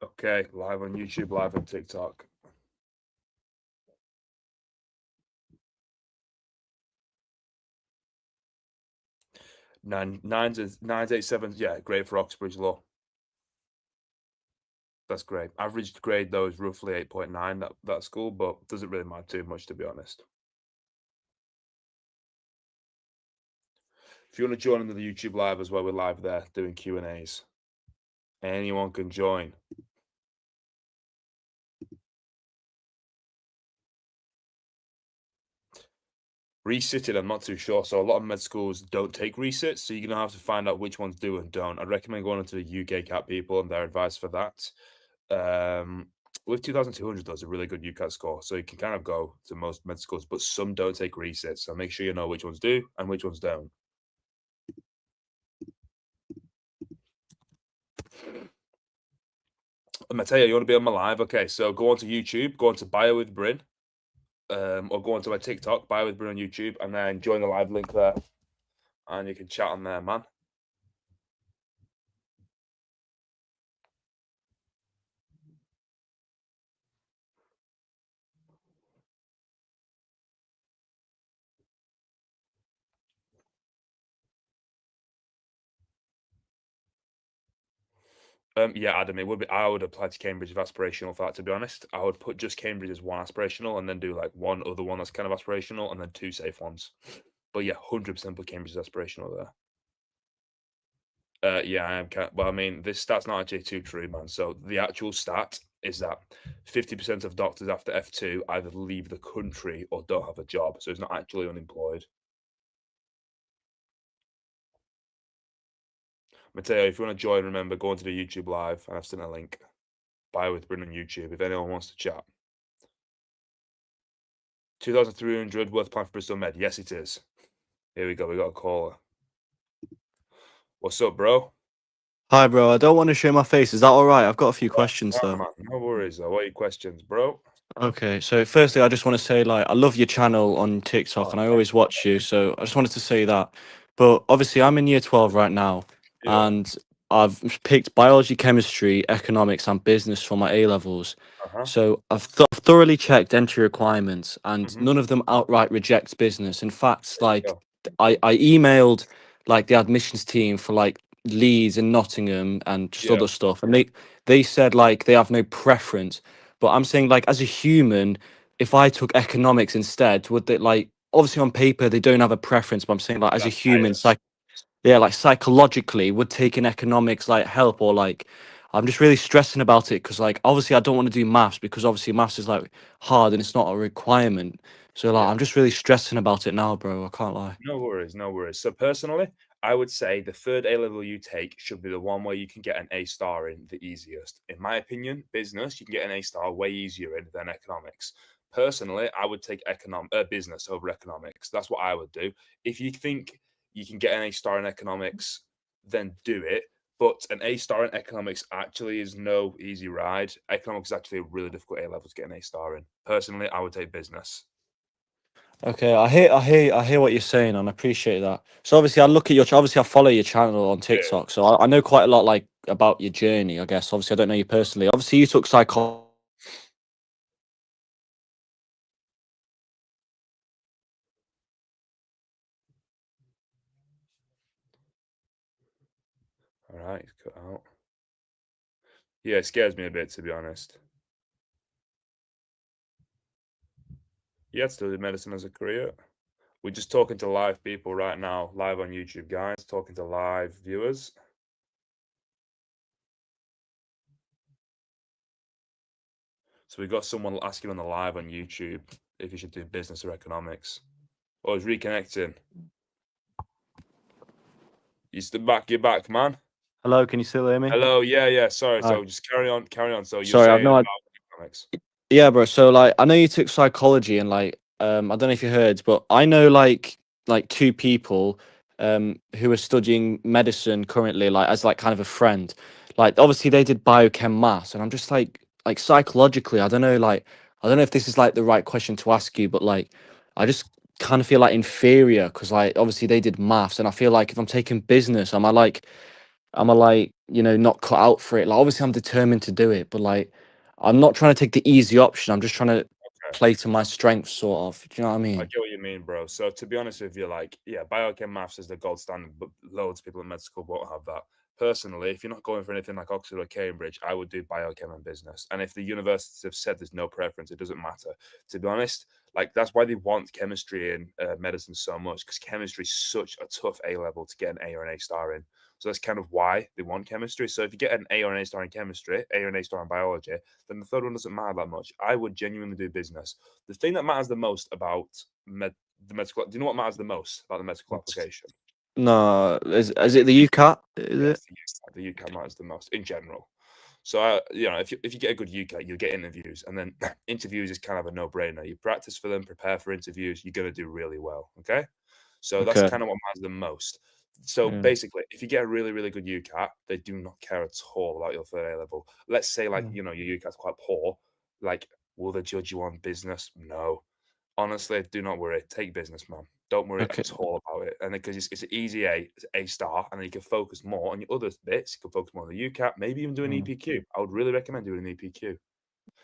Okay, live on YouTube, live on TikTok. Nines 8 7. Yeah, great for Oxbridge Law. That's great. Average grade though is roughly 8.9. That school, but doesn't really matter too much to be honest. If you want to join into the YouTube live as well, we're live there doing Q&As. Anyone can join. Resitted, I'm not too sure. So a lot of med schools don't take resits, so you're gonna have to find out which ones do and don't. I'd recommend going into the UK CAT people and their advice for that. With 2,200, though, it's a really good UCAT score, so you can kind of go to most med schools, but some don't take resits. So make sure you know which ones do and which ones don't. Mateo, you want to be on my live? Okay, so go onto YouTube, go onto Bio with Bryn, or go onto my TikTok, Bio with Bryn on YouTube, and then join the live link there, and you can chat on there, man. Yeah, Adam, it would be. I would apply to Cambridge if aspirational for that. To be honest, I would put just Cambridge as one aspirational, and then do like one other one that's kind of aspirational, and then two safe ones. But yeah, 100% put Cambridge as aspirational there. Yeah, I am. Well, I mean, this stat's not actually too true, man. So the actual stat is that 50% of doctors after F2 either leave the country or don't have a job. So it's not actually unemployed. Mateo, if you want to join, remember, go onto the YouTube live, and I've sent a link. Bio with Bryn on YouTube if anyone wants to chat. 2,300 worth plan for Bristol Med. Yes, it is. Here we go. We got a caller. What's up, bro? Hi, bro. I don't want to show my face. Is that all right? I've got a few questions, No, though. man, no worries. What are your questions, bro? Okay, so firstly, I just want to say, like, I love your channel on TikTok, and I always watch you. So I just wanted to say that. But obviously, I'm in year 12 right now, Yeah. and I've picked biology, chemistry, economics, and business for my A levels. Uh-huh. So I've thoroughly checked entry requirements, and Mhm. none of them outright reject business. In fact, There you like, go. I emailed like the admissions team for like Leeds and Nottingham and just Yeah. other stuff, and they said like they have no preference. But I'm saying, like, as a human, if I took economics instead, would they, like, obviously on paper they don't have a preference, but I'm saying, like, as a That's human, bias. yeah, like psychologically, would taking economics like help, or like, I'm just really stressing about it because, like, obviously I don't want to do maths because obviously maths is like hard and it's not a requirement. So like, Yeah. I'm just really stressing about it now, bro. I can't lie. No worries, no worries. So personally, I would say the third A level you take should be the one where you can get an A star in the easiest. In my opinion, business you can get an A star way easier in than economics. Personally, I would take business over economics. That's what I would do. If you think you can get an A star in economics, then do it. But an A star in economics actually is no easy ride. Economics is actually a really difficult A level to get an A star in. Personally, I would take business. Okay, I hear what you're saying, and I appreciate that. So obviously, I look at your, obviously, I follow your channel on Yeah. TikTok, so I know quite a lot, like, about your journey. I guess obviously, I don't know you personally. Obviously, you took psychology. All right, cut out. Yeah, it scares me a bit, to be honest. Yeah, I'd still do medicine as a career. We're just talking to live people right now, live on YouTube, guys, talking to live viewers. So we got someone asking on the live on YouTube if you should do business or economics. Oh, he's reconnecting. You're back, man. Hello, can you still hear me? Hello, yeah. Sorry. Hi. So just carry on. So you're Sorry, I've saying no idea. about economics. Yeah, bro. So like, I know you took psychology, and like, I don't know if you heard, but I know like two people, who are studying medicine currently, like as like kind of a friend. Like, obviously they did biochem maths, and I'm just like psychologically, I don't know, like, I don't know if this is like the right question to ask you, but like, I just kind of feel like inferior because like obviously they did maths, and I feel like if I'm taking business, am I like am I like, not cut out for it? Like obviously I'm determined to do it, but like I'm not trying to take the easy option. I'm just trying to Okay. play to my strengths, sort of. Do you know what I I mean? get what you mean, bro. So to be honest with you, like, yeah, biochem maths is the gold standard, but loads of people in med school won't have that. Personally, if you're not going for anything like Oxford or Cambridge, I would do biochem and business. And if the universities have said there's no preference, it doesn't matter. To be honest, like that's why they want chemistry and medicine so much, because chemistry is such a tough A level to get an A or an A star in. So that's kind of why they want chemistry. So if you get an A or an A star in chemistry, A or an A star in biology, then the third one doesn't matter that much. I would genuinely do business. The thing that matters the most about the medical, do you know what matters the most about the medical application? No, is it the UCAT? Is it? Yes, the UCAT matters the most in general. So, if you get a good UCAT, you'll get interviews, and then interviews is kind of a no-brainer. You practice for them, prepare for interviews, you're gonna do really well. Okay, so that's Okay. kind of what matters the most. So Yeah. basically, if you get a really, really good UCAT, they do not care at all about your third A level. Let's say, like, Mm. your UCAT's quite poor. Like, will they judge you on business? No. Honestly, do not worry. Take business, man. Don't worry Okay. at all about it. And because it's an easy A, it's A star, and then you can focus more on your other bits. You can focus more on the UCAT, maybe even do an Mm. EPQ. I would really recommend doing an EPQ. The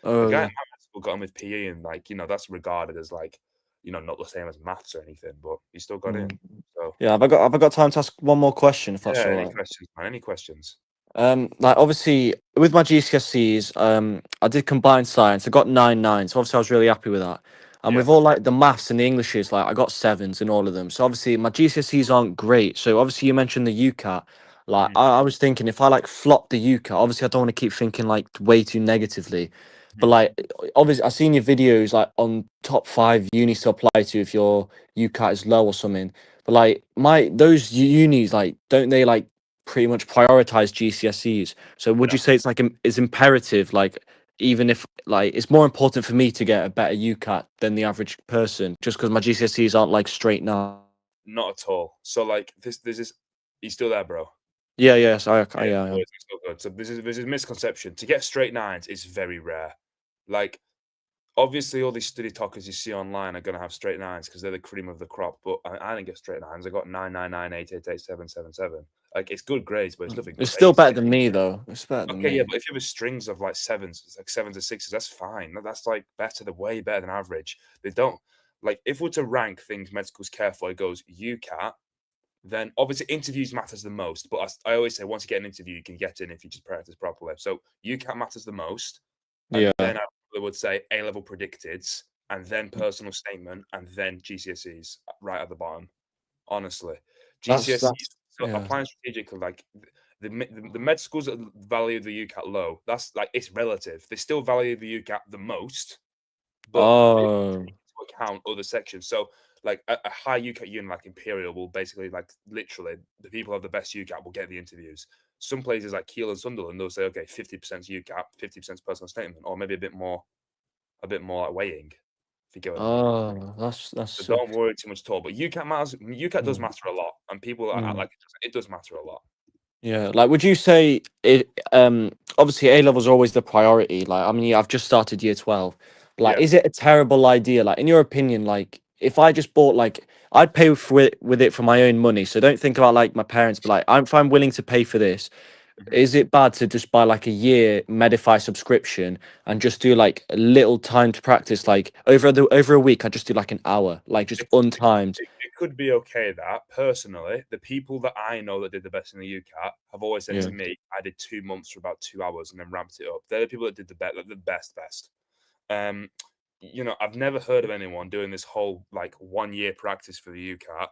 Oh guy at yeah. my high school got on with PE, and like, that's regarded as like, not the same as maths or anything, but he still got in. Mm. So Yeah. Have I got time to ask one more question, if that's yeah, all any right? questions, man? Any questions? Like obviously with my GCSEs, I did combined science. I got 9.9, so obviously I was really happy with that. And Yeah. with all like the maths and the Englishes, like I got sevens in all of them. So obviously my GCSEs aren't great. So obviously you mentioned the UCAT. Like Mhm, I was thinking if I like flop the UCAT, obviously I don't want to keep thinking like way too negatively. But mhm. like obviously I've seen your videos like on top five unis to apply to if your UCAT is low or something. But like those unis, like don't they like pretty much prioritize GCSEs? So would No. you say it's like it's imperative, like even if like it's more important for me to get a better UCAT than the average person, just because my GCSEs aren't like straight now? Not at all. So like this is you still there, bro? Yeah, yes, Yeah, yeah, I am. good, it's still good. So this is a misconception. To get straight nines is very rare. Like obviously all these study talkers you see online are gonna have straight nines because they're the cream of the crop. But I didn't get straight nines. I got 999 888 777. Like it's good grades, but it's nothing It's still better crazy. than me though. It's better than Okay, yeah, me. but if you have strings of like sevens, it's like sevens or sixes, that's fine. That's like better, the way better than average. They don't like if we're to rank things med school's careful, it goes UCAT, then obviously interviews matters the most. But I always say once you get an interview, you can get in if you just practice properly. So UCAT matters the most, and Yeah, then I probably would say A level predicteds, and then personal statement, and then GCSEs right at the bottom. Honestly, GCSEs. that's So yeah. applying strategically, like the med schools that value the UCAT low, that's like it's relative. They still value the UCAT the most, but they Oh, take into account other sections. So like a high UCAT unit like Imperial will basically like literally the people who have the best UCAT will get the interviews. Some places like Kiel and Sunderland, they'll say, okay, 50% UCAT, 50% personal statement, or maybe a bit more like weighing, if you get what I mean. that's So so. don't worry too much at all. But UCAT matters. UCAT does Mm, matter a lot, and people act mm. like it does matter a lot. Yeah, like would you say it obviously A levels are always the priority. Like I mean, yeah, I've just started year 12. But, like Yeah. is it a terrible idea? Like in your opinion, like if I just bought like I'd pay for it with it for my own money. So don't think about like my parents, but like if I'm willing to pay for this, Mhm. is it bad to just buy like a year Medify subscription and just do like a little timed practice, like over a week? I just do like an hour, like just untimed. It could be okay that personally, the people that I know that did the best in the UCAT have always said Yeah. to me, I did 2 months for about 2 hours and then ramped it up. They're the people that did the best. Um, I've never heard of anyone doing this whole like 1 year practice for the UCAT.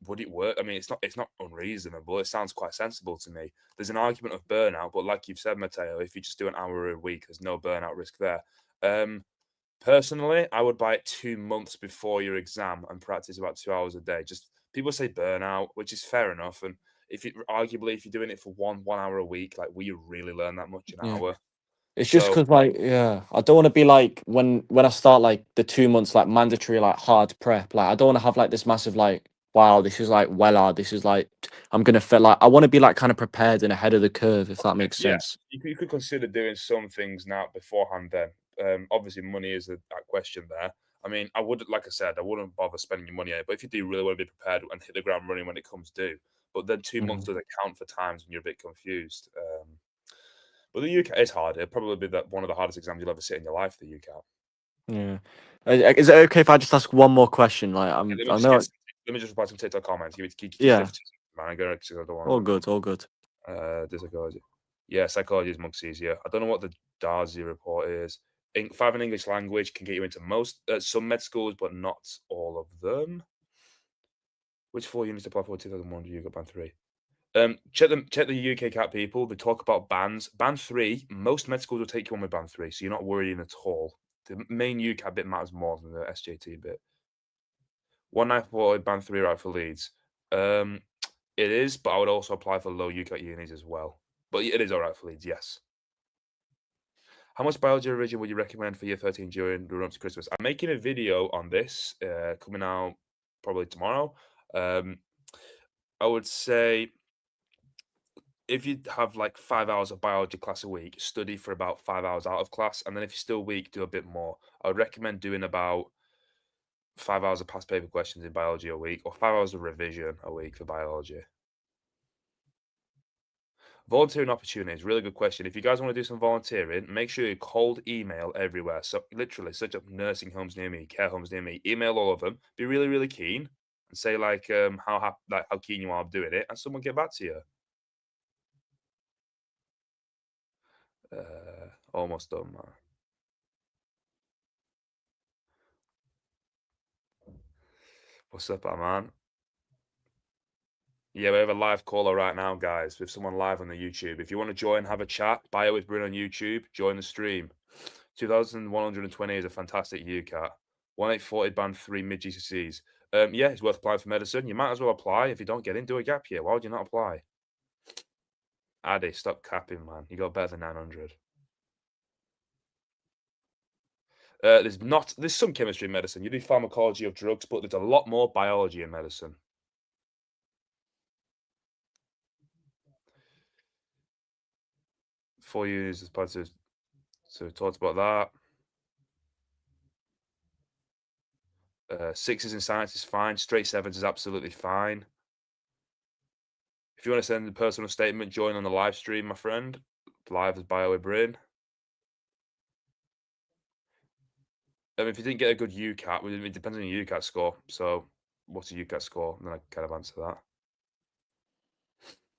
Would it work? I mean, it's not unreasonable. It sounds quite sensible to me. There's an argument of burnout, but like you've said, Matteo, if you just do an hour a week, there's no burnout risk there. Personally, I would buy it 2 months before your exam and practice about 2 hours a day. Just people say burnout, which is fair enough. And if you're doing it for one hour a week, like will you really learn that much an Yeah. hour? It's just So because, like, yeah, I don't want to be like when I start like the 2 months like mandatory like hard prep. Like, I don't want to have like this massive like, wow, this is like well hard. This is like I'm gonna feel like I want to be like kind of prepared and ahead of the curve, if that makes yeah, sense. you could consider doing some things now beforehand. Then, obviously, money is that question there. I mean, like I said, I wouldn't bother spending your money on it. But if you do really want to be prepared and hit the ground running when it comes due, but then 2 months doesn't count for times when you're a bit confused. But the UCAT is hard. It'll probably be one of the hardest exams you'll ever sit in your life, the UCAT. Yeah. Is it okay if I just ask one more question? Like, I know. Let me just reply some TikTok comments. Yeah. Man, I go to the one. All good. All good. Psychology. Yeah, psychology is much easier. I don't know what the Darcy report is. 5 in English language can get you into some med schools, but not all of them. Which 4 units apply for 2001? You got band 3. Check the UK CAT people. They talk about bands. Band 3, most med schools will take you on with band 3, so you're not worrying at all. The main UCAT bit matters more than the SJT bit. 1940 band 3 right for Leeds. It is, but I would also apply for low UCAT unis as well. But it is all right for Leeds, yes. How much biology revision would you recommend for year 13 during the run up to Christmas? I'm making a video on this coming out probably tomorrow. I would say if you have like 5 hours of biology class a week, study for about 5 hours out of class. And then if you're still weak, do a bit more. I would recommend doing about 5 hours of past paper questions in biology a week, or 5 hours of revision a week for biology. Volunteering opportunities, really good question. If you guys want to do some volunteering, make sure you cold email everywhere. So literally search up nursing homes near me, care homes near me, email all of them. Be really, really keen and say how keen you are doing it, and someone get back to you. Almost done, man. What's up, man? Yeah, we have a live caller right now, guys. We have someone live on the YouTube. If you want to join, have a chat, Bio with Bryn on YouTube, join the stream. 2,120 is a fantastic UCAT. 1840 band 3 mid GCSEs. Yeah, it's worth applying for medicine. You might as well apply. If you don't get in, do a gap year. Why would you not apply? Addy, stop capping, man. You got better than 900. There's some chemistry in medicine. You do pharmacology of drugs, but there's a lot more biology in medicine. For you is positive. So we talked about that. 6s in science is fine. Straight 7s is absolutely fine. If you want to send a personal statement, join on the live stream, my friend. Live as Bio with Bryn. If you didn't get a good UCAT, it depends on your UCAT score. So, what's a UCAT score? And then I kind of answer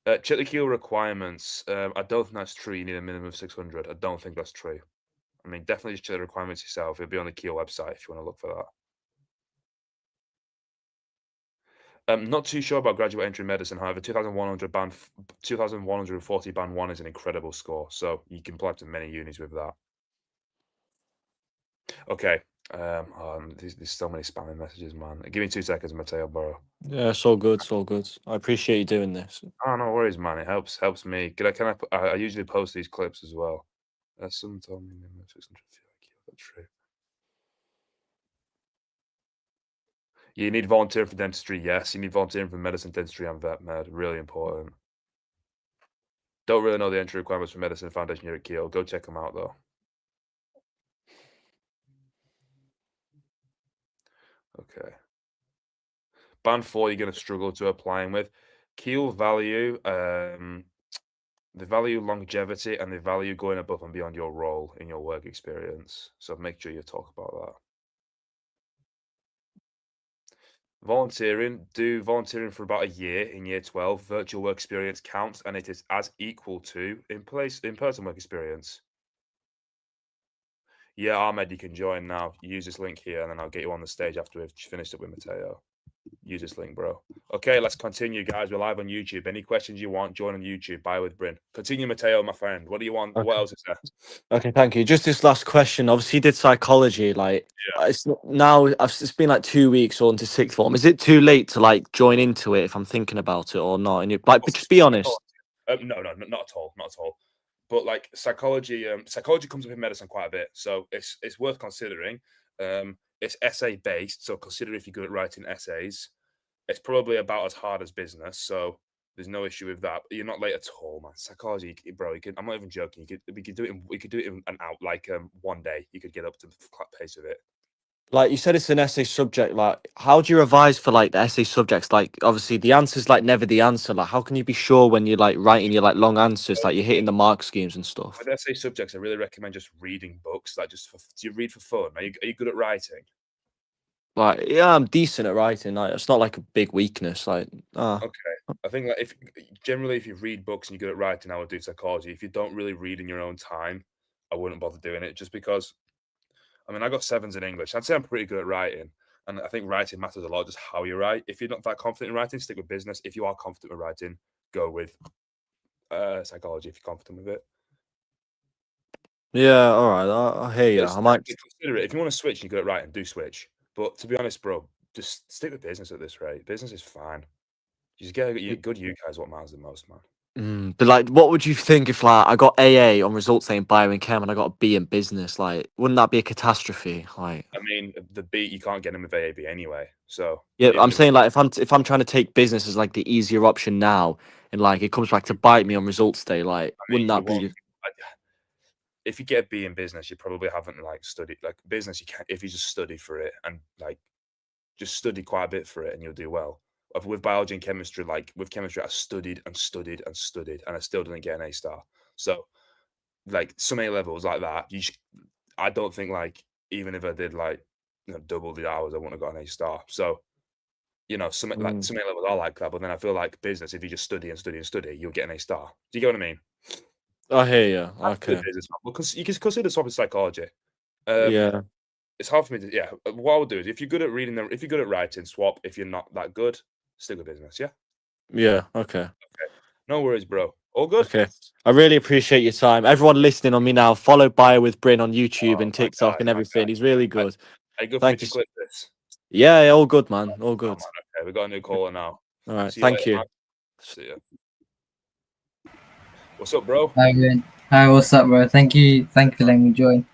that. Check the Keel requirements. I don't think that's true. You need a minimum of 600. I don't think that's true. I mean, definitely just check the requirements yourself. It'll be on the Keel website if you want to look for that. I'm not too sure about graduate entry medicine. However, 2,140 band 1 is an incredible score. So, you can apply to many unis with that. Okay. There's so many spamming messages, man. Give me 2 seconds, Mateo, bro. Yeah, it's all good. It's all good. I appreciate you doing this. Oh, no worries, man. It helps me. I usually post these clips as well. Someone told me 600 that's true. You need volunteering for dentistry, yes. You need volunteering for medicine, dentistry, and vet med. Really important. Don't really know the entry requirements for medicine foundation here at Kiel. Go check them out, though. Okay. Band 4, you're going to struggle to applying with. Kiel value, the value longevity, and the value going above and beyond your role in your work experience. So make sure you talk about that. Volunteering, do volunteering for about a year in year 12. Virtual work experience counts, and it is as equal to in-person work experience. Yeah, Ahmed, you can join now. Use this link here, and then I'll get you on the stage after we've finished up with Mateo. Use this link, bro. Okay, let's continue, guys. We're live on YouTube. Any questions you want, join on YouTube. Bio with Bryn. Continue, Mateo, my friend. What do you want? Okay. What else is there? Okay, thank you. Just this last question. Obviously, you did psychology. Like, it's now. It's been like 2 weeks on to sixth form. Is it too late to like join into it if I'm thinking about it or not? And but just be honest. No, not at all. Not at all. But like psychology comes up in medicine quite a bit, so it's worth considering. It's essay based, so consider if you're good at writing essays. It's probably about as hard as business, so there's no issue with that. But you're not late at all, man. Psychology, bro. I'm not even joking. We could do it in an hour, like 1 day. You could get up to pace with it. Like you said, it's an essay subject. Like, how do you revise for like the essay subjects? Like, obviously, the answer's like never the answer. Like, how can you be sure when you're like writing your like long answers, like you're hitting the mark schemes and stuff? With essay subjects, I really recommend just reading books. Like, just do you read for fun? Are you good at writing? Like, yeah, I'm decent at writing. Like, it's not like a big weakness. Like, ah, Okay. I think like if generally if you read books and you're good at writing, I would do psychology. If you don't really read in your own time, I wouldn't bother doing it just because I mean I got sevens in English. I'd say I'm pretty good at writing. And I think writing matters a lot, just how you write. If you're not that confident in writing, stick with business. If you are confident with writing, go with psychology if you're confident with it. yeah, all right. I hear you. Just I might. consider it. If you want to switch and you're good at writing, do switch. But to be honest, bro, just stick with business at this rate. Business is fine. You just get a good you guys what matters the most, man. But like, what would you think if like I got AA on results saying bio and chem and I got a B in business? Like, wouldn't that be a catastrophe? Like, I mean, the beat you can't get him with AAB anyway. So yeah, even I'm if you, saying like if I'm trying to take business as like the easier option now, and like it comes back to bite me on results day, like, I wouldn't mean, you that won't. be? If you get a B in business, you probably haven't like studied like business. You can't if you just study for it and like just study quite a bit for it, and you'll do well. With biology and chemistry, like with chemistry, I studied and studied and studied, and I still didn't get an A star. So like some A levels like that, I don't think like even if I did like double the hours, I wouldn't have got an A star. So Mm, some A levels are like that, but then I feel like business, if you just study and study and study, you'll get an A star. Do you get what I mean? I hear you. That's the Okay. business, because you can consider swap in psychology. Um, Yeah. it's hard for me to, yeah. What I'll do is if you're good at reading if you're good at writing, swap. If you're not that good, stick with business. Yeah. Yeah. Okay. Okay. No worries, bro. All good. Okay. I really appreciate your time. Everyone listening on me now, follow Bio with Bryn on YouTube Oh, and TikTok and my guy. everything. He's really good. Are you good for me Thank to you. clip this? Yeah, yeah, all good, man. All Oh good. man. Okay, we got a new caller now. All right. See you later, Thank you. man. See ya. What's up, bro? Hi, Glenn. Hi, what's up, bro? Thank you for letting me join.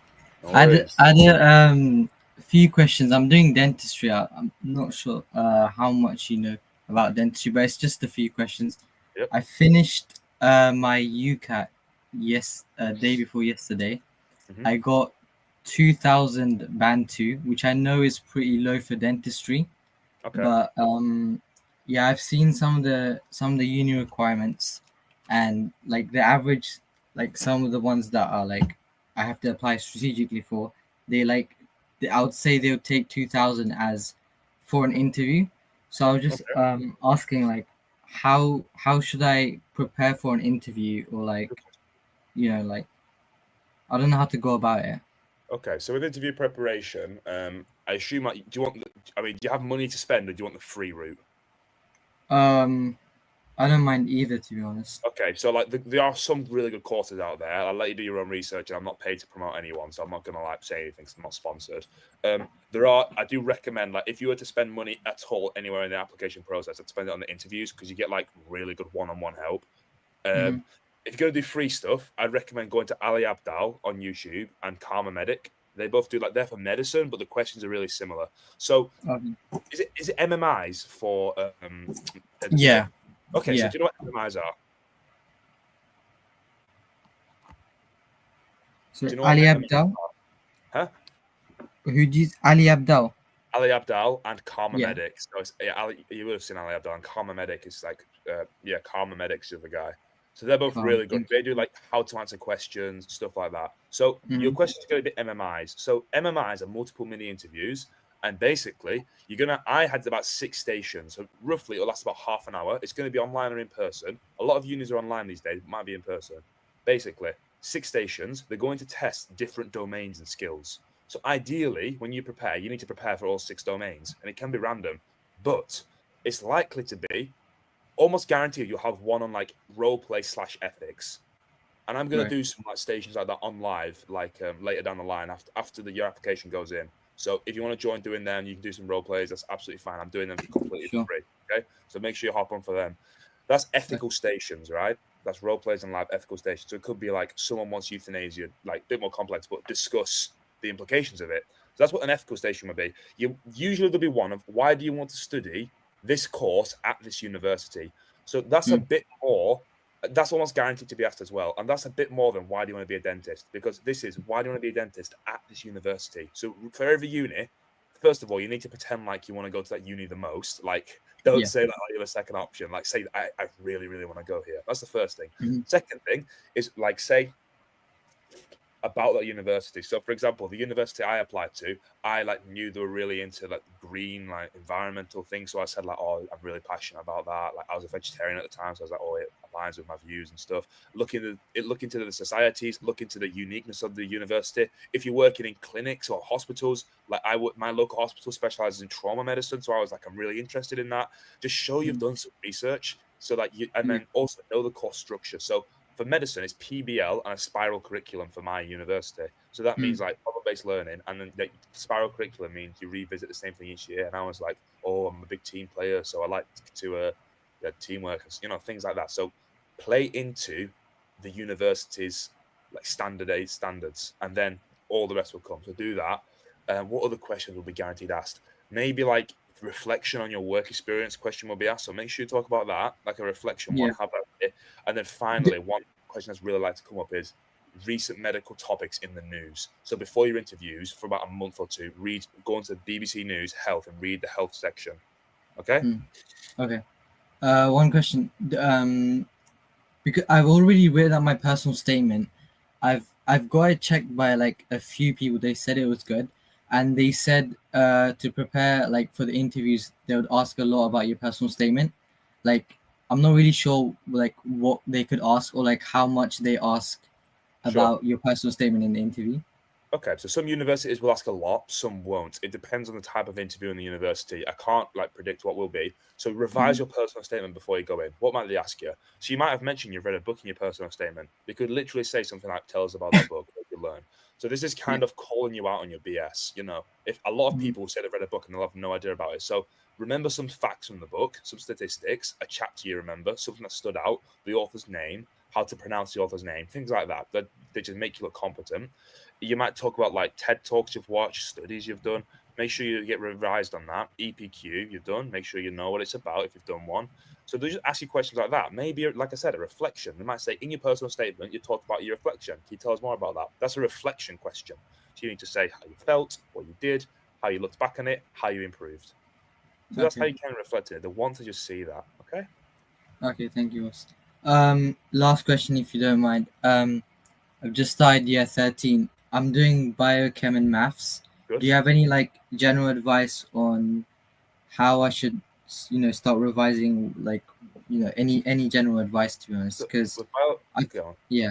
No worries. I had a few questions. I'm doing dentistry. I'm not sure how much you know about dentistry, but it's just a few questions. Yep. I finished my UCAT day before yesterday. Mhm. I got 2000 band 2, which I know is pretty low for dentistry, Okay. but yeah, I've seen some of the uni requirements, and like the average, like some of the ones that are like I have to apply strategically for, they like I would say they would take 2000 as for an interview. So I was just Okay. asking like how should I prepare for an interview, or like like I don't know how to go about it. Okay. So with interview preparation, I assume like, do you want? I mean, do you have money to spend, or do you want the free route? um I don't mind either, to be honest. Okay, so like there are some really good courses out there. I'll let you do your own research, and I'm not paid to promote anyone, so I'm not gonna like say anything 'cause I'm not sponsored. I do recommend like if you were to spend money at all anywhere in the application process, I'd spend it on the interviews because you get like really good one-on-one help. Mhm. If you're gonna do free stuff, I'd recommend going to Ali Abdal on YouTube and Karma Medic. They both do like they're for medicine, but the questions are really similar. So Okay. is it MMIs for Yeah, Okay, so yeah. do you know what MMIs are? So Do you know what Ali MMIs Abdal, are? Huh? who did Ali Abdal? Ali Abdal and Karma Yeah. Medic. So you would have seen Ali Abdal and Karma Medic is like, Karma Medic's the other guy. So they're both Calm. really good. Thank They do like how to answer questions, stuff like that. So you. your Mhm. question is going to be MMIs. So MMIs are multiple mini interviews, and basically I had about 6 stations. So roughly it'll last about half an hour. It's going to be online or in person. A lot of unis are online these days, it might be in person. Basically, 6 stations. They're going to test different domains and skills. So ideally, when you prepare, you need to prepare for all 6 domains, and it can be random, but it's likely to be almost guaranteed you'll have one on like role play / ethics. And I'm gonna Right. do some like stations like that on live, like later down the line after your application goes in. So if you want to join doing them, you can do some role plays. That's absolutely fine. I'm doing them completely for Sure. free. Okay, so make sure you hop on for them. That's Okay. ethical stations, right? That's role plays and live ethical stations. So it could be like someone wants euthanasia, like a bit more complex, but discuss the implications of it. So that's what an ethical station would be. You usually there'll be one of why do you want to study this course at this university? So that's a Mm. bit more. That's almost guaranteed to be asked as well, and that's a bit more than why do you want to be a dentist? Because this is why do you want to be a dentist at this university? So for every uni, first of all, you need to pretend like you want to go to that uni the most. Like, don't Yeah. say that you have a second option. Like, say, I really, really want to go here. That's the first thing. Mhm. Second thing is, like, say about that university. So, for example, the university I applied to, I like knew they were really into like green, like environmental things. So I said like, oh, I'm really passionate about that. Like I was a vegetarian at the time, so I was like, oh, it aligns with my views and stuff. Look into the societies, look into the uniqueness of the university. If you're working in clinics or hospitals, like my local hospital specializes in trauma medicine, so I was like, I'm really interested in that. Just show you've done some research, so that and then also know the course structure. So for medicine, it's PBL and a spiral curriculum for my university. So that means like problem-based learning, and then the spiral curriculum means you revisit the same thing each year. And I was like, oh, I'm a big team player, so I like to teamwork, things like that. So play into the university's like standards, and then all the rest will come. So do that. What other questions will be guaranteed asked? Maybe like reflection on your work experience question will be asked. So make sure you talk about that, like a reflection one. How about it? And then finally, one question that's really like to come up is recent medical topics in the news. So before your interviews, for about a month or two, go into BBC News Health and read the health section. Okay. Okay. One question. Because I've already read out my personal statement. I've got it checked by like a few people. They said it was good, and they said to prepare like for the interviews, they would ask a lot about your personal statement. Like I'm not really sure like what they could ask or like how much they ask about your personal statement in the interview. Okay, so some universities will ask a lot, some won't. It depends on the type of interview in the university. I can't like predict what will be. So revise your personal statement before you go in. What might they ask you? So you might have mentioned you've read a book in your personal statement. They could literally say something like, "Tell us about that book, what you learn." So this is kind of calling you out on your BS. If a lot of people say they've read a book and they'll have no idea about it. So remember some facts from the book, some statistics, a chapter you remember, something that stood out, the author's name, how to pronounce the author's name, things like that. They just make you look competent. You might talk about like TED Talks you've watched, studies you've done. Make sure you get revised on that. EPQ you've done. Make sure you know what it's about if you've done one. So they just ask you questions like that. Maybe, like I said, a reflection. They might say, in your personal statement, you talk about your reflection. Can you tell us more about that? That's a reflection question. So you need to say how you felt, what you did, how you looked back on it, how you improved. So that's how you can reflect it. They want to just see that. Okay. Okay, thank you. Last question, if you don't mind. I've just started year 13. I'm doing biochem and maths. Good. Do you have any like general advice on how I should, start revising? Like, any general advice, to be honest? Because yeah.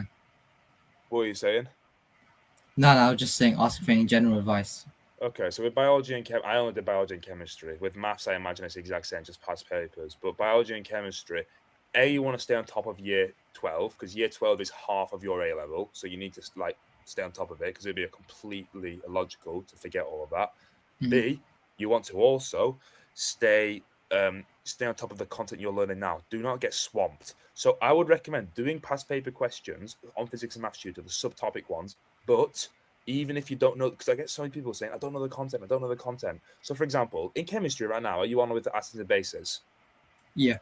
What are you saying? No, I was just saying, ask for any general advice. Okay, so with biology and chem, I only did biology and chemistry. With maths, I imagine it's the exact same, just past papers. But biology and chemistry, you want to stay on top of year 12 because year 12 is half of your A level, so you need to like stay on top of it because it'd be completely illogical to forget all of that. B, you want to also stay on top of the content you're learning now. Do not get swamped. So I would recommend doing past paper questions on physics and maths tutor, the subtopic ones, but even if you don't know, because I get so many people saying, I don't know the content. So, for example, in chemistry right now, are you on with the acids and bases? Yeah.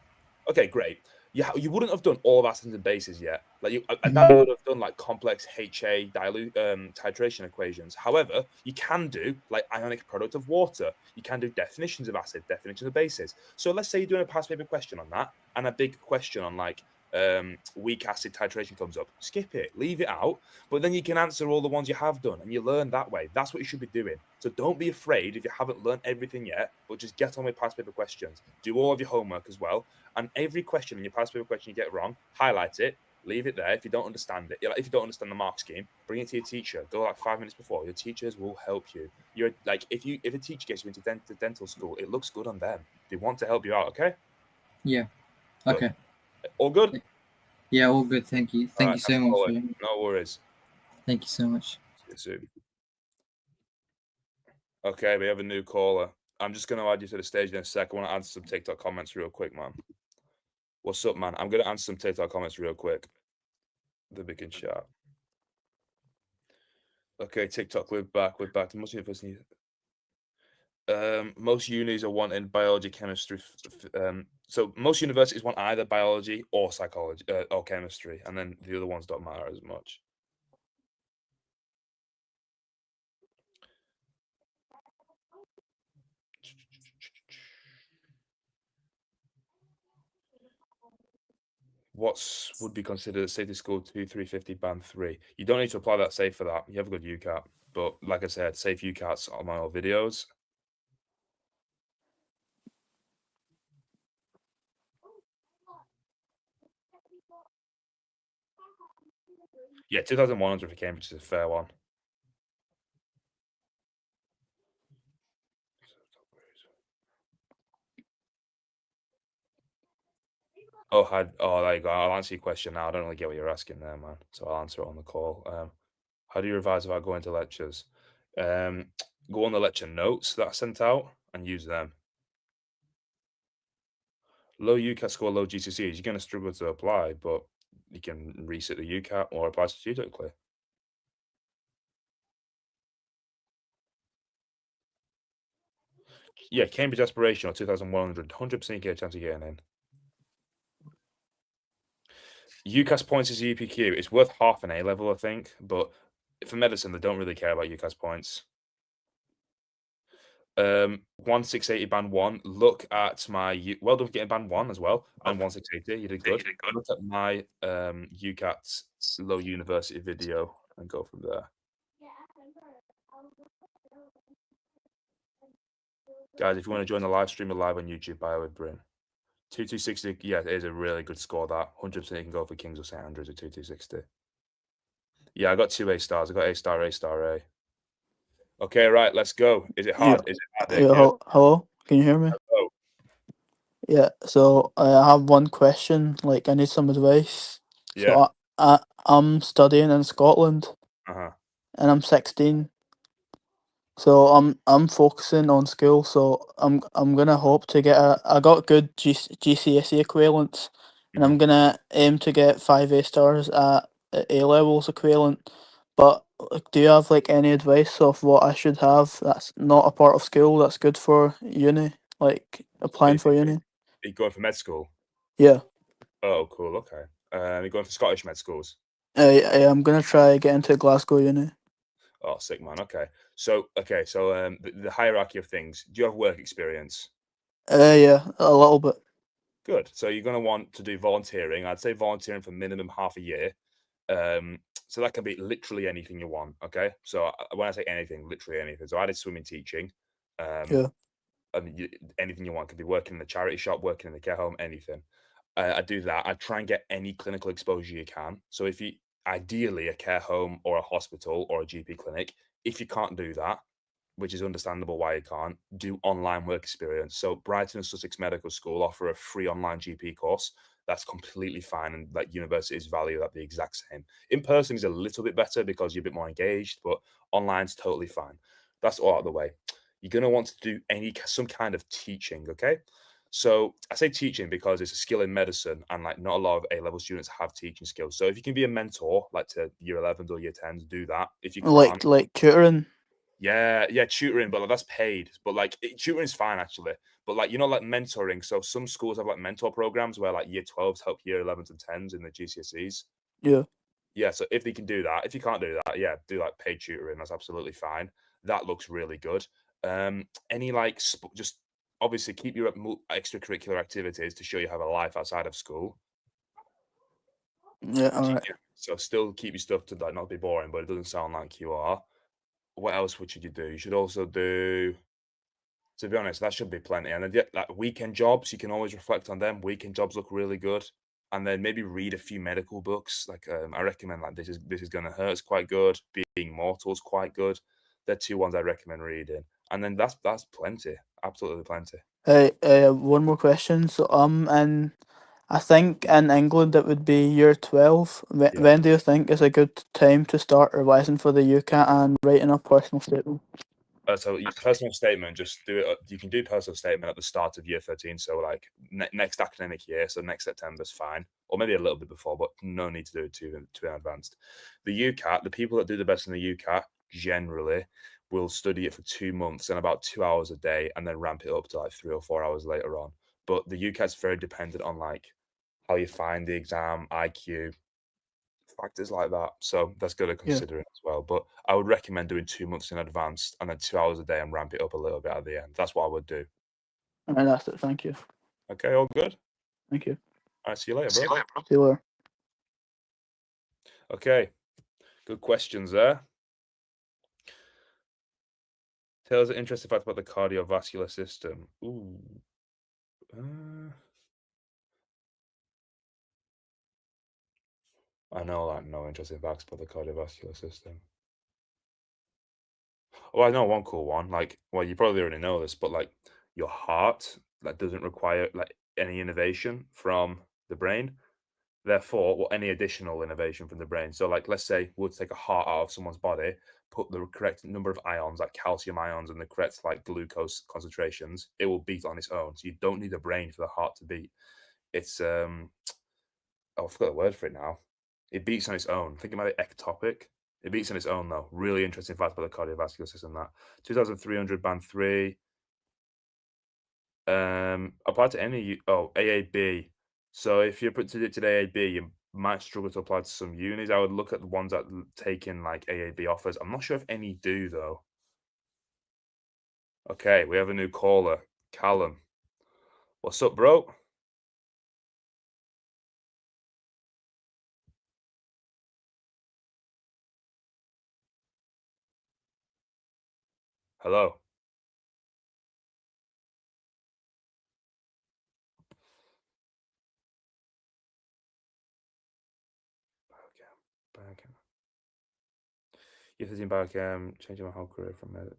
Okay, great. You wouldn't have done all of acids and bases yet. Like you would have done like complex HA dilute titration equations. However, you can do like ionic product of water. You can do definitions of acid, definitions of bases. So let's say you're doing a past paper question on that, and a big question on like weak acid titration comes up. Skip it, leave it out, but then you can answer all the ones you have done and you learn that way. That's what you should be doing. So don't be afraid if you haven't learned everything yet, but just get on with past paper questions. Do all of your homework as well, and every question in your past paper question you get wrong, highlight it, leave it there. If you don't understand it, if you don't understand the mark scheme, bring it to your teacher. Go like 5 minutes before. Your teachers will help you. You're like, if a teacher gets you into dental school, it looks good on them. They want to help you out. Okay. Yeah. Okay. All good? Yeah, all good. Thank you. Thank you so much. No worries. Thank you so much. See you soon. Okay, we have a new caller. I'm just going to add you to the stage in a sec. I want to answer some TikTok comments real quick, man. What's up, man? I'm going to answer some TikTok comments real quick. The big in chat. Okay, TikTok, we're back. Most unis are wanting biology, chemistry. So most universities want either biology or psychology or chemistry, and then the other ones don't matter as much. would be considered a safety score 2350 band 3? You don't need to apply that safe for that. You have a good UCAT. But like I said, safe UCATs on my old videos. Yeah, 2100 for Cambridge is a fair one. Oh, there you go. I'll answer your question now. I don't really get what you're asking there, man. So I'll answer it on the call. How do you revise without going to lectures? Go on the lecture notes that I sent out and use them. Low UCAT score, low GCSEs. You're going to struggle to apply, but you can reset the UCAT or apply strategically. Yeah, Cambridge Aspirational 2100, 100% you get a chance of getting in. UCAS points is UPQ. It's worth half an A level, I think, but for medicine, they don't really care about UCAS points. 1680 band 1. Look at my well done for getting band 1 as well, and 1680. You did good. Look at my UCAT low university video and go from there. Guys, if you want to join the live stream, we're live on YouTube by with Bryn. 2260, yeah, it is a really good score. That 100% you can go for Kings or St Andrews at 2260. Yeah, I got 2 A stars. I got A star, A star, A. Okay, right, let's go. Is it hard? Is it hard? Yeah, hello, can you hear me? Hello. Yeah, so I have one question. Like, I need some advice. Yeah. So I'm studying in Scotland, Uh-huh. and I'm 16. So I'm focusing on school. So I'm gonna hope to get I got good GCSE equivalents, and I'm gonna aim to get 5 A stars at A levels equivalent. But like, do you have like any advice of what I should have that's not a part of school that's good for uni, like applying for uni? Are you going for med school? Yeah. Oh, cool. Okay. You're going for Scottish med schools? I'm gonna try get into Glasgow uni. Oh, sick, man. Okay. So the hierarchy of things. Do you have work experience? Yeah, a little bit. Good. So you're going to want to do volunteering. I'd say volunteering for minimum half a year. So that can be literally anything you want. Okay. So when I say anything, literally anything. So I did swimming teaching. Yeah. I mean, anything you want. Could be working in the charity shop, working in the care home, anything. I do that. I try and get any clinical exposure you can. So if you ideally a care home or a hospital or a GP clinic, if you can't do that, which is understandable why you can't, do online work experience. So Brighton and Sussex Medical School offer a free online GP course. That's completely fine, and like universities value that the exact same. In person is a little bit better because you're a bit more engaged, but online's totally fine. That's all out of the way. You're going to want to do some kind of teaching, okay? So I say teaching because it's a skill in medicine, and like not a lot of A-level students have teaching skills. So if you can be a mentor, like to year 11s or year 10s, do that. If you can't, like tutoring. yeah, tutoring, but like, that's paid. But like tutoring is fine actually. But like like mentoring. So some schools have like mentor programs where like year 12s help year 11s and 10s in the GCSEs. Yeah. Yeah, so if they can do that, if you can't do that, yeah, do like paid tutoring. That's absolutely fine. That looks really good. Any like just obviously keep your extracurricular activities to show you have a life outside of school. Yeah. All right. So still keep your stuff to like not be boring, but it doesn't sound like you are. What else would you do? You should also do. To be honest, that should be plenty. And then like weekend jobs, you can always reflect on them. Weekend jobs look really good. And then maybe read a few medical books. Like I recommend like This Is Gonna Hurt is quite good. Being Mortal is quite good. They're 2 ones I recommend reading. And then that's plenty. Absolutely plenty. One more question. So and I think in England it would be year 12. When do you think is a good time to start revising for the UCAT and writing a personal statement? So personal statement, just do it. You can do personal statement at the start of year 13. So like next academic year, so next September is fine, or maybe a little bit before, but no need to do it too advanced. The UCAT, the people that do the best in the UCAT generally will study it for 2 months and about 2 hours a day, and then ramp it up to like 3 or 4 hours later on. But the UCAT's very dependent on like how you find the exam, IQ, factors like that. So that's good to consider as well. But I would recommend doing 2 months in advance and then 2 hours a day and ramp it up a little bit at the end. That's what I would do. All right, that's it. Thank you. Okay, all good? Thank you. All right, see you later, bro. See you later. Okay, good questions there. Tell us an interesting fact about the cardiovascular system. Ooh. I know like no interesting facts about the cardiovascular system. Oh, I know one cool one. Like, well, you probably already know this, but like your heart that doesn't require like any innovation from the brain. Therefore, or any additional innovation from the brain. So, like, let's say we'll take a heart out of someone's body, put the correct number of ions, like calcium ions, and the correct like glucose concentrations, it will beat on its own. So you don't need a brain for the heart to beat. It's oh, I forgot the word for it now. It beats on its own. Think about it, ectopic. It beats on its own though. Really interesting fact about the cardiovascular system. That 2,300 band 3. Applied to any AAB. So if you're put to AAB, you might struggle to apply to some unis. I would look at the ones that take in like AAB offers. I'm not sure if any do though. Okay, we have a new caller, Callum. What's up, bro? Hello. Biochem. You're thinking biochem, changing my whole career from it.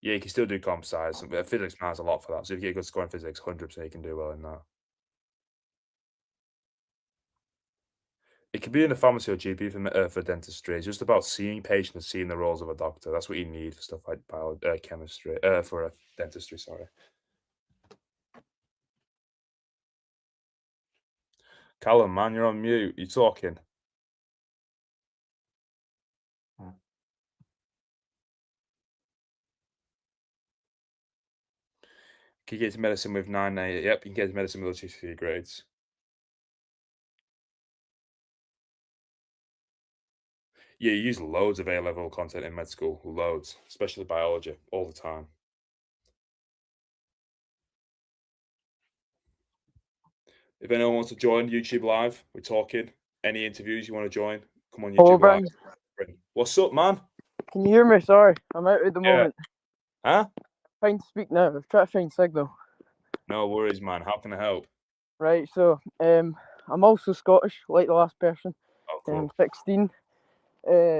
Yeah, you can still do comp science. Physics matters a lot for that. So if you get a good score in physics, 100% you can do well in that. It could be in the pharmacy or GP for dentistry. It's just about seeing patients, seeing the roles of a doctor. That's what you need for stuff like chemistry, for dentistry. Sorry. Callum, man, you're on mute. You're talking. Can you get to medicine with 9A? Yep, you can get to medicine with those GCSE grades. Yeah, you use loads of A-level content in med school. Loads, especially biology, all the time. If anyone wants to join YouTube Live, we're talking. Any interviews you want to join, come on Hello, YouTube Live. Bren. What's up, man? Can you hear me? Sorry, I'm out at the Yeah. moment. Huh? Fine to speak now. I've tried to find signal. No worries, man. How can I help? Right, so I'm also Scottish, like the last person. Oh, cool. I'm 16.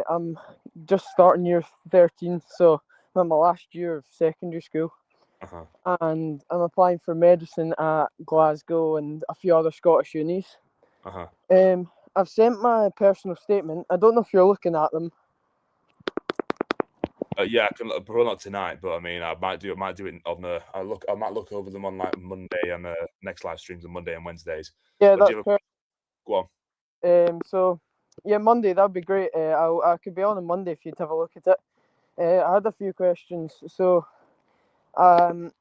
I'm just starting year 13, so I'm in my last year of secondary school. Uh-huh. And I'm applying for medicine at Glasgow and a few other Scottish unis. Uh-huh. I've sent my personal statement. I don't know if you're looking at them. Yeah, I can probably not tonight, but I mean, I might do it on the. I might look over them on like Monday and the next live streams on Monday and Wednesdays. Yeah, But that's perfect. Go on. So yeah, Monday that'd be great. I could be on Monday if you'd have a look at it. I had a few questions. So, I'm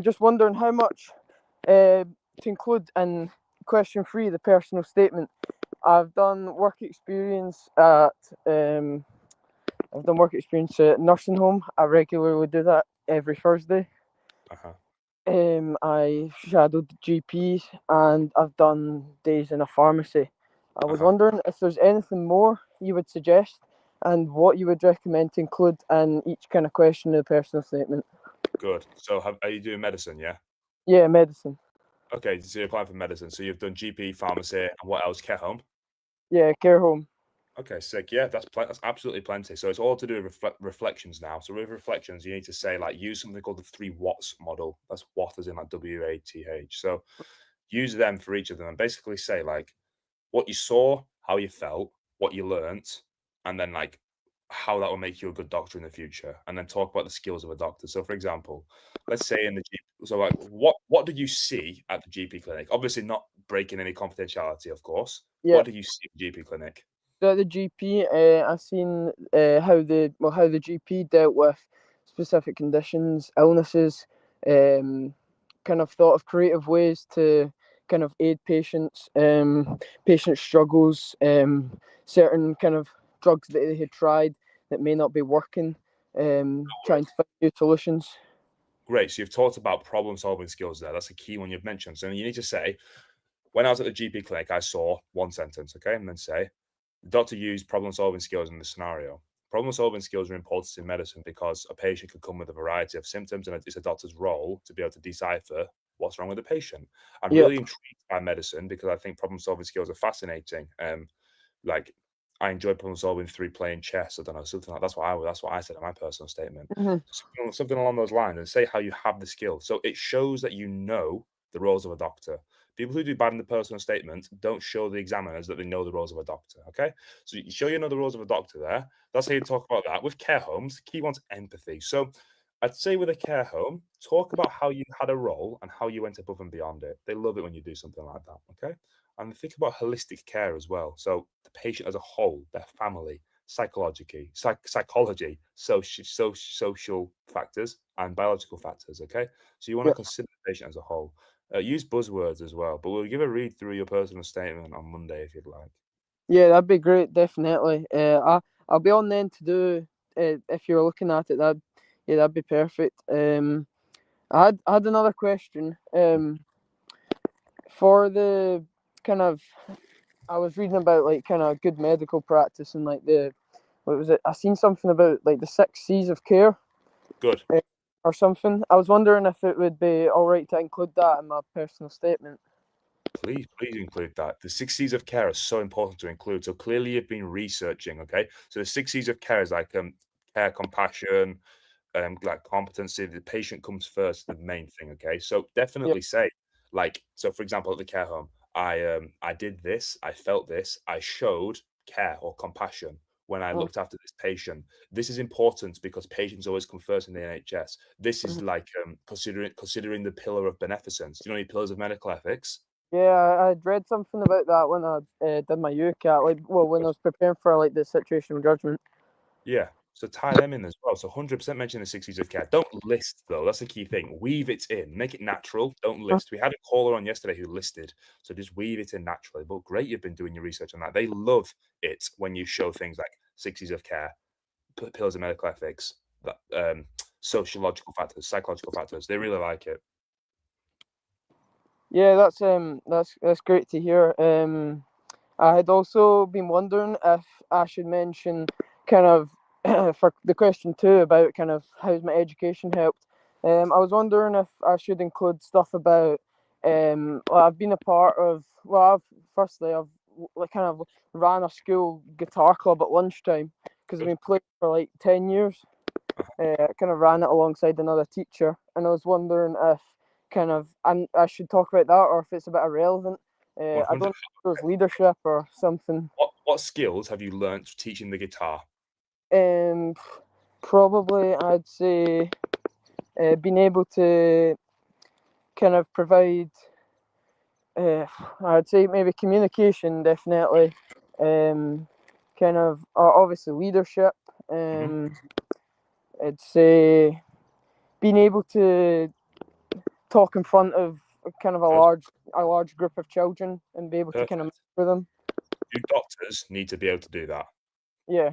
just wondering how much to include in question 3, the personal statement. I've done work experience at nursing home. I regularly do that every Thursday. Uh-huh. I shadowed GPs and I've done days in a pharmacy. I was wondering if there's anything more you would suggest and what you would recommend to include in each kind of question in the personal statement. Good. So, are you doing medicine? Yeah. Yeah, medicine. Okay, so you're applying for medicine. So you've done GP, pharmacy, and what else? Care home. Yeah, care home. Okay, sick. Yeah, that's absolutely plenty. So it's all to do with reflections now. So with reflections, you need to say like use something called the 3 Watts model. That's Watt as in like W-A-T-H. So use them for each of them and basically say like what you saw, how you felt, what you learnt, and then like how that will make you a good doctor in the future, and then talk about the skills of a doctor. So, for example, let's say in the GP, so like what did you see at the GP clinic? Obviously, not breaking any confidentiality, of course. Yeah. What did you see at the GP clinic? So at the GP, I've seen how the GP dealt with specific conditions, illnesses, kind of thought of creative ways to kind of aid patients, patient struggles, certain kind of drugs that they had tried that may not be working, trying to find new solutions. Great. So you've talked about problem-solving skills there. That's a key one you've mentioned. So you need to say, when I was at the GP clinic, I saw one sentence, okay? And then say, the doctor used problem-solving skills in the scenario. Problem-solving skills are important in medicine because a patient can come with a variety of symptoms, and it's a doctor's role to be able to decipher what's wrong with the patient. I'm Yep. really intrigued by medicine because I think problem-solving skills are fascinating. Like I enjoy problem solving through playing chess. I don't know, something like that's what I said in my personal statement. Mhm. Something along those lines, and say how you have the skill. So it shows that you know the roles of a doctor. People who do bad in the personal statement don't show the examiners that they know the roles of a doctor. Okay, so you show you know the roles of a doctor there. That's how you talk about that. With care homes, the key one's empathy. So I'd say with a care home, talk about how you had a role and how you went above and beyond it. They love it when you do something like that. Okay. And think about holistic care as well. So the patient as a whole, their family, psychology, social factors, and biological factors. Okay. So you want to Yep. consider the patient as a whole. Use buzzwords as well, but we'll give a read through your personal statement on Monday if you'd like. Yeah, that'd be great, definitely. I'll be on then to do. If you're looking at it, that'd be perfect. I had another question. For the kind of, I was reading about like kind of good medical practice and like what was it? I seen something about like the 6 C's of care Good. or something. I was wondering if it would be all right to include that in my personal statement. Please include that. The 6 C's of care are so important to include. So clearly you've been researching, okay? So the 6 C's of care is like care, compassion, like competency. The patient comes first, the main thing, okay? So definitely say, like, so for example, at the care home, I did this, I felt this, I showed care or compassion when I looked after this patient. This is important because patients always come first in the NHS. This is like considering the pillar of beneficence. Do you know any pillars of medical ethics? Yeah, I'd read something about that when I did my UCAT, when I was preparing for like the situational judgment. Yeah. So tie them in as well. So 100% mention the 6 C's of care. Don't list though. That's the key thing. Weave it in. Make it natural. Don't list. We had a caller on yesterday who listed. So just weave it in naturally. But great, you've been doing your research on that. They love it when you show things like 6 C's of care, pillars of medical ethics, that sociological factors, psychological factors. They really like it. Yeah, that's great to hear. I had also been wondering if I should mention kind of for the question too about kind of how's my education helped. I was wondering if I should include stuff about well, I've been a part of I've like kind of ran a school guitar club at lunchtime because I've been playing for like 10 years. I kind of ran it alongside another teacher, and I was wondering if I should talk about that or if it's a bit irrelevant. I don't know if it was leadership or something. What skills have you learnt teaching the guitar? Probably I'd say being able to kind of provide. I'd say maybe communication, definitely. Kind of obviously leadership. I'd say being able to talk in front of kind of a large group of children and be able to kind of mentor them. Do doctors need to be able to do that? Yeah.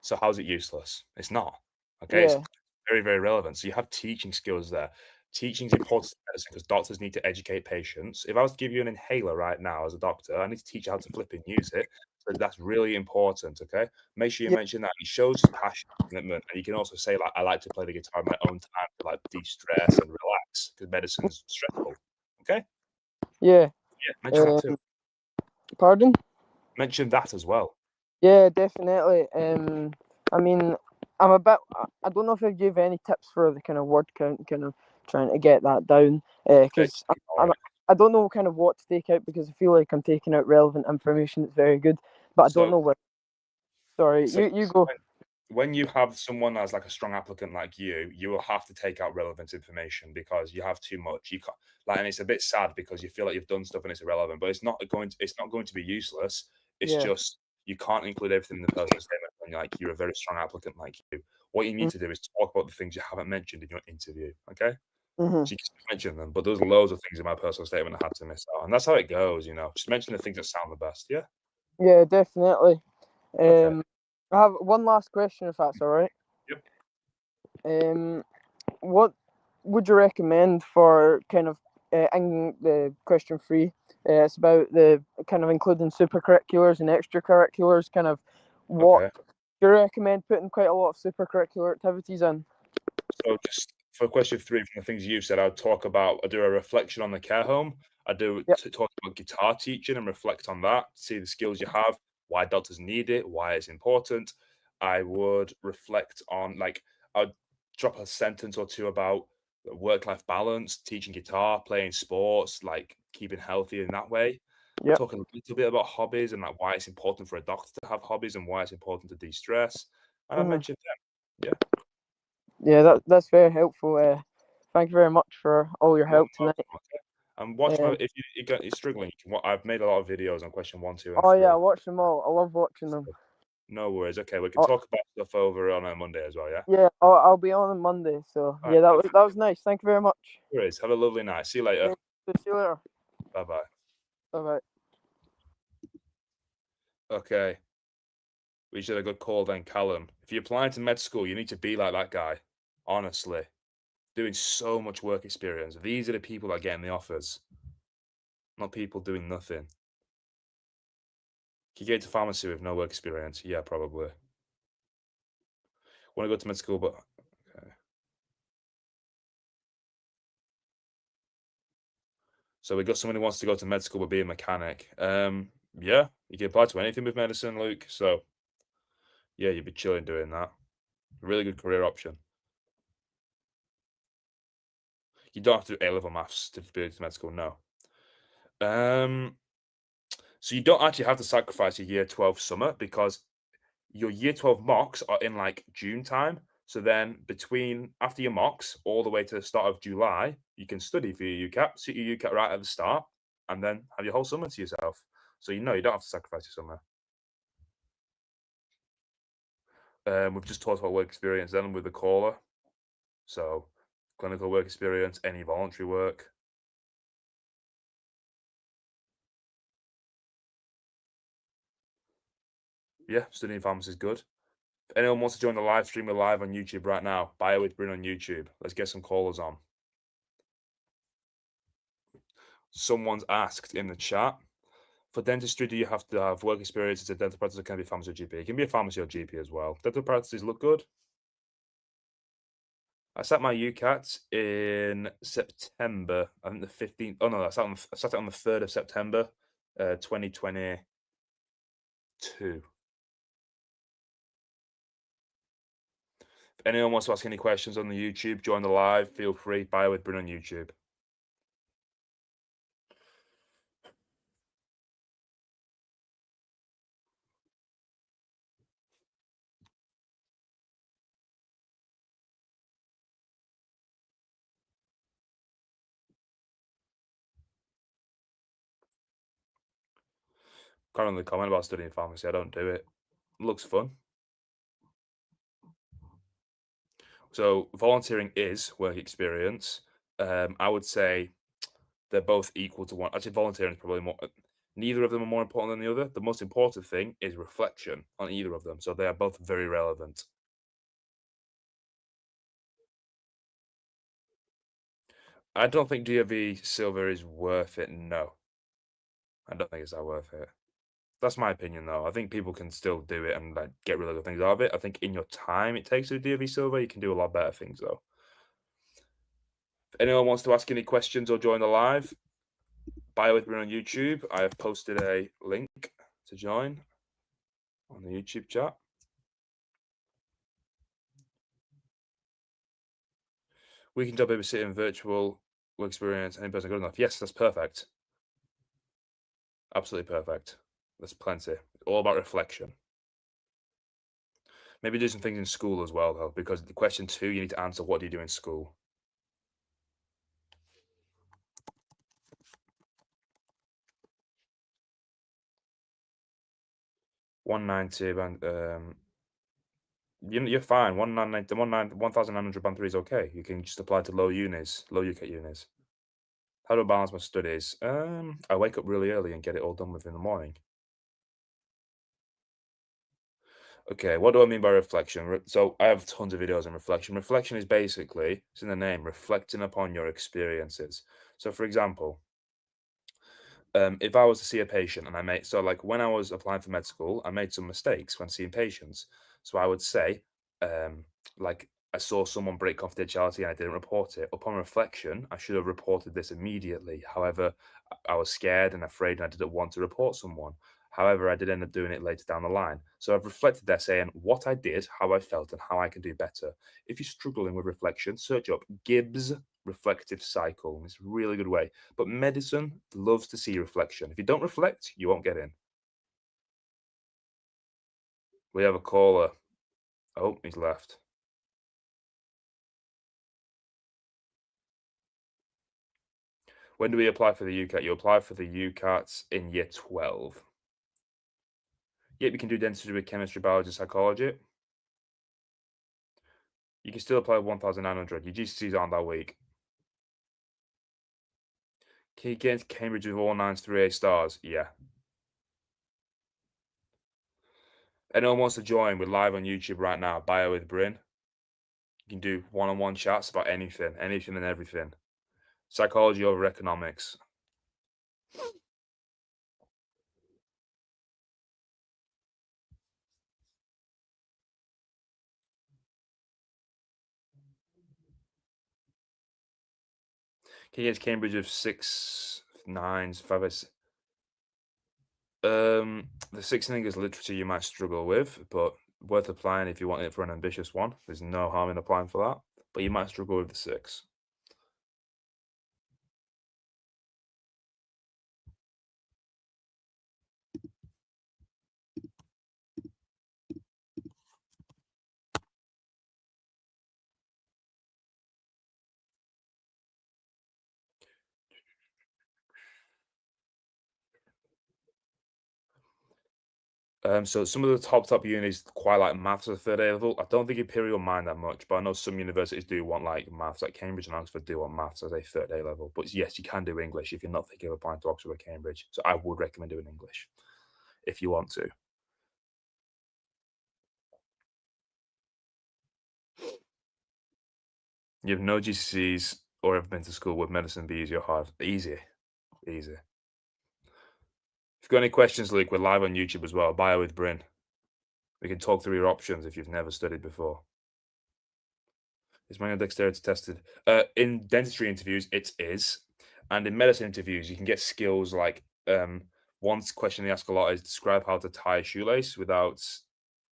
So how's it useless? It's not. Okay, Yeah. it's very, very relevant. So you have teaching skills there. Teaching is important in medicine because doctors need to educate patients. If I was to give you an inhaler right now as a doctor, I need to teach you how to flip and use it. So that's really important. Okay, make sure you mention that. It shows passion, commitment, and you can also say like, I like to play the guitar in my own time to like de-stress and relax because medicine's stressful. Okay. Yeah. Yeah, mention that too. Pardon? Mention that as well. Yeah, definitely. I mean, I'm a bit. I don't know if I gave any tips for the kind of word count, kind of trying to get that down, because I don't know kind of what to take out because I feel like I'm taking out relevant information that's very good, but I don't know what. Sorry, you go. When you have someone as like a strong applicant like you will have to take out relevant information because you have too much. You can't and it's a bit sad because you feel like you've done stuff and it's irrelevant, but it's not going to be useless. It's just you can't include everything in the personal statement when you're a very strong applicant like you. What you need to do is talk about the things you haven't mentioned in your interview. Okay. So you can mention them, but there's loads of things in my personal statement I had to miss out, and that's how it goes. Just mention the things that sound the best. Yeah. Yeah, definitely. Okay. I have one last question, if that's all right. Yep. What would you recommend for kind of in the question 3? It's about the kind of including supercurriculars and extracurriculars. Kind of what Okay. do you recommend putting quite a lot of supercurricular activities in? So just for question 3, from the things you've said, I do a reflection on the care home. I do Yep. talk about guitar teaching and reflect on that, see the skills you have, why doctors need it, why it's important. I would reflect on, like, I'd drop a sentence or two about work-life balance, teaching guitar, playing sports, like keeping healthy in that way. Yep. Talk a little bit about hobbies and like why it's important for a doctor to have hobbies and why it's important to de-stress. And I Mhm. mentioned them. Yeah, that's very helpful. Thank you very much for all your help tonight. And watch my Um, if you're struggling, I've made a lot of videos on question 1, 2, and Oh 3. yeah, I watch them all. I love watching them. No worries. Okay, we can Oh, talk about stuff over on a Monday as well, yeah? yeah, I'll be on Monday. So All yeah, right, that was nice. Thank you very much. no worries. Have a lovely night. See you later. Yeah, see you later. Bye-bye. Bye bye. Okay. We should have a good call then, Callum. If you're applying to med school, you need to be like that guy. Honestly. Doing so much work experience. These are the people that get in the offers. Not people doing nothing. Can you get into pharmacy with no work experience? Yeah, probably. Want to go to med school, but okay. So we got someone who wants to go to med school but be a mechanic. Yeah, you can apply to anything with medicine, Luke. So yeah, you'd be chilling doing that. Really good career option. You don't have to do A-level maths to be to med school, no. So you don't actually have to sacrifice your year 12 summer because your year 12 mocks are in like June time. So then after your mocks all the way to the start of July, you can study for your UCAT, sit your UCAT right at the start, and then have your whole summer to yourself. So you don't have to sacrifice your summer. We've just talked about work experience then with the caller. So clinical work experience, any voluntary work. Yeah, studying pharmacy is good. If anyone wants to join the live stream, we're live on YouTube right now. Bio with Bryn on YouTube. Let's get some callers on. Someone's asked in the chat, for dentistry, do you have to have work experience as a dental practice or can it be pharmacy or GP? It can be a pharmacy or GP as well. Dental practices look good. I sat my UCAT in September. I think the 15th. Oh no, I sat it on the 3rd of September, 2022. If anyone wants to ask any questions on the YouTube, join the live. Feel free. Bio with Bryn on YouTube. Currently comment about studying pharmacy. I don't do it. Looks fun. So volunteering is work experience. I would say they're both equal to one. Actually, volunteering is probably more. Neither of them are more important than the other. The most important thing is reflection on either of them. So they are both very relevant. I don't think DOV silver is worth it. No, I don't think it's that worth it. That's my opinion, though. I think people can still do it and like get really good things out of it. I think in your time it takes to do DOV silver, you can do a lot better things, though. If anyone wants to ask any questions or join the live, Bio with me on YouTube. I have posted a link to join on the YouTube chat. Weekend job babysitting, virtual work experience, any person good enough? Yes, that's perfect. Absolutely perfect. That's plenty. All about reflection. Maybe do some things in school as well, though, because the question 2, you need to answer, what do you do in school? $190 band. You're fine. 1,900 band 3 is okay. You can just apply to low UCAT unis. How do I balance my studies? I wake up really early and get it all done within the morning. Okay, what do I mean by reflection? So I have tons of videos on reflection. Reflection is basically, it's in the name, reflecting upon your experiences. So, for example, if I was to see a patient and like when I was applying for med school, I made some mistakes when seeing patients. So I would say, like, I saw someone break confidentiality and I didn't report it. Upon reflection, I should have reported this immediately. However, I was scared and afraid and I didn't want to report someone. However, I did end up doing it later down the line. So I've reflected there saying what I did, how I felt, and how I can do better. If you're struggling with reflection, search up Gibbs reflective cycle. It's a really good way. But medicine loves to see reflection. If you don't reflect, you won't get in. We have a caller. Oh, he's left. When do we apply for the UCAT? You apply for the UCATs in year 12. Yep, you can do dentistry with chemistry, biology, psychology. You can still apply 1,900. Your GCSEs aren't that weak. Can you get into Cambridge with all 9s, 3A stars? Yeah. Anyone wants to join? We're live on YouTube right now. Bio with Bryn. You can do one-on-one chats about anything and everything. Psychology over economics. Can you get to Cambridge with 6, 9s, 5s? The 6 English literature you might struggle with, but worth applying if you want it for an ambitious one. There's no harm in applying for that, but you might struggle with the 6. So some of the top unis quite like maths at the third A level. I don't think Imperial mind that much, but I know some universities do want like maths, like Cambridge and Oxford do want maths as a third A level. But yes, you can do English if you're not thinking of applying to Oxford or Cambridge. So I would recommend doing English if you want to. You have no GCSEs or ever been to school. Would medicine be easy or hard? Easy. Easy. If you've got any questions, Luke, we're live on YouTube as well. Bio with Bryn. We can talk through your options if you've never studied before. Is manual dexterity tested? In dentistry interviews, it is. And in medicine interviews, you can get skills like one question they ask a lot is describe how to tie a shoelace without